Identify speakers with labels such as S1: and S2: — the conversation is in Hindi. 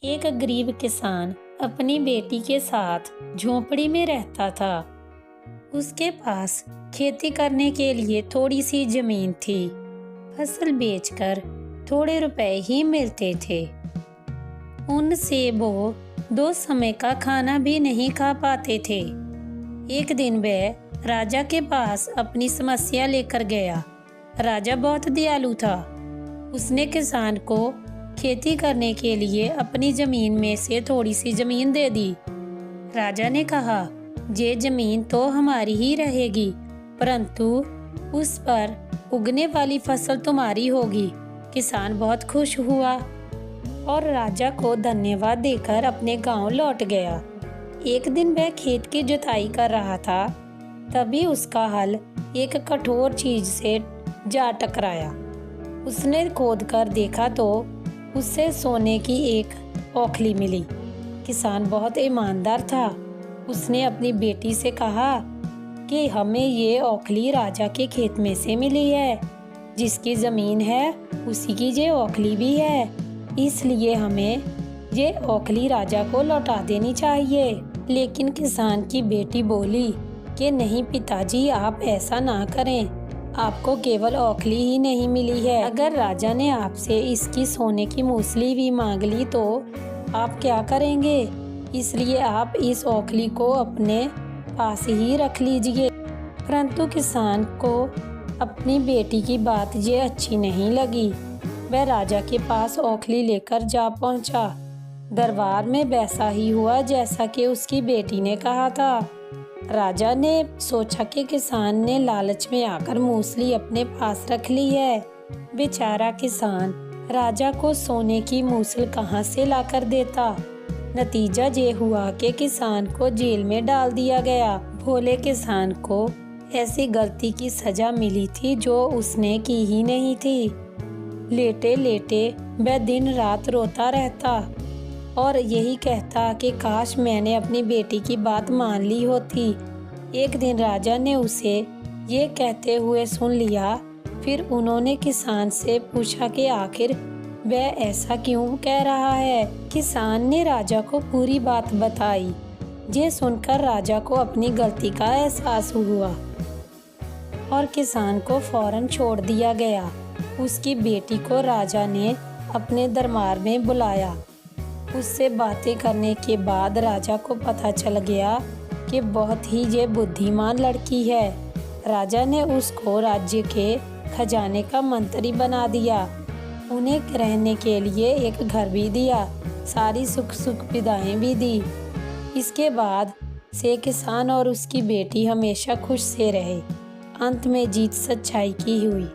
S1: एक गरीब किसान अपनी बेटी के साथ झोंपड़ी में रहता था। उसके पास खेती करने के लिए थोड़ी सी जमीन थी। फसल बेचकर थोड़े रुपए ही मिलते थे। उनसे वो 2 समय का खाना भी नहीं खा पाते थे। एक दिन वह राजा के पास अपनी समस्या लेकर गया। राजा बहुत दयालु था। उसने किसान को खेती करने के लिए अपनी जमीन में से थोड़ी सी जमीन दे दी। राजा ने कहा, ये जमीन तो हमारी ही रहेगी, परंतु उस पर उगने वाली फसल तुम्हारी होगी। किसान बहुत खुश हुआ और राजा को धन्यवाद देकर अपने गांव लौट गया। एक दिन वह खेत की जुताई कर रहा था, तभी उसका हल एक कठोर चीज से जा टकराया। उसने खोद कर देखा तो उससे सोने की एक ओखली मिली। किसान बहुत ईमानदार था। उसने अपनी बेटी से कहा कि हमें ये ओखली राजा के खेत में से मिली है। जिसकी ज़मीन है उसी की ये ओखली भी है, इसलिए हमें ये ओखली राजा को लौटा देनी चाहिए। लेकिन किसान की बेटी बोली कि नहीं पिताजी, आप ऐसा ना करें। आपको केवल ओखली ही नहीं मिली है, अगर राजा ने आपसे इसकी सोने की मूसली भी मांग ली तो आप क्या करेंगे? इसलिए आप इस ओखली को अपने पास ही रख लीजिए। परंतु किसान को अपनी बेटी की बात ये अच्छी नहीं लगी। वह राजा के पास ओखली लेकर जा पहुंचा। दरबार में वैसा ही हुआ जैसा कि उसकी बेटी ने कहा था। राजा ने सोचा कि किसान ने लालच में आकर मूसली अपने पास रख ली है। बेचारा किसान राजा को सोने की मूसल कहाँ से लाकर देता। नतीजा ये हुआ कि किसान को जेल में डाल दिया गया। भोले किसान को ऐसी गलती की सजा मिली थी जो उसने की ही नहीं थी। लेटे लेटे वह दिन रात रोता रहता और यही कहता कि काश मैंने अपनी बेटी की बात मान ली होती। एक दिन राजा ने उसे ये कहते हुए सुन लिया। फिर उन्होंने किसान से पूछा कि आखिर वह ऐसा क्यों कह रहा है। किसान ने राजा को पूरी बात बताई। ये सुनकर राजा को अपनी गलती का एहसास हुआ और किसान को फौरन छोड़ दिया गया। उसकी बेटी को राजा ने अपने दरबार में बुलाया। उससे बातें करने के बाद राजा को पता चल गया कि बहुत ही ये बुद्धिमान लड़की है। राजा ने उसको राज्य के खजाने का मंत्री बना दिया। उन्हें रहने के लिए एक घर भी दिया, सारी सुख सुविधाएं भी दी। इसके बाद से किसान और उसकी बेटी हमेशा खुश से रहे। अंत में जीत सच्चाई की हुई।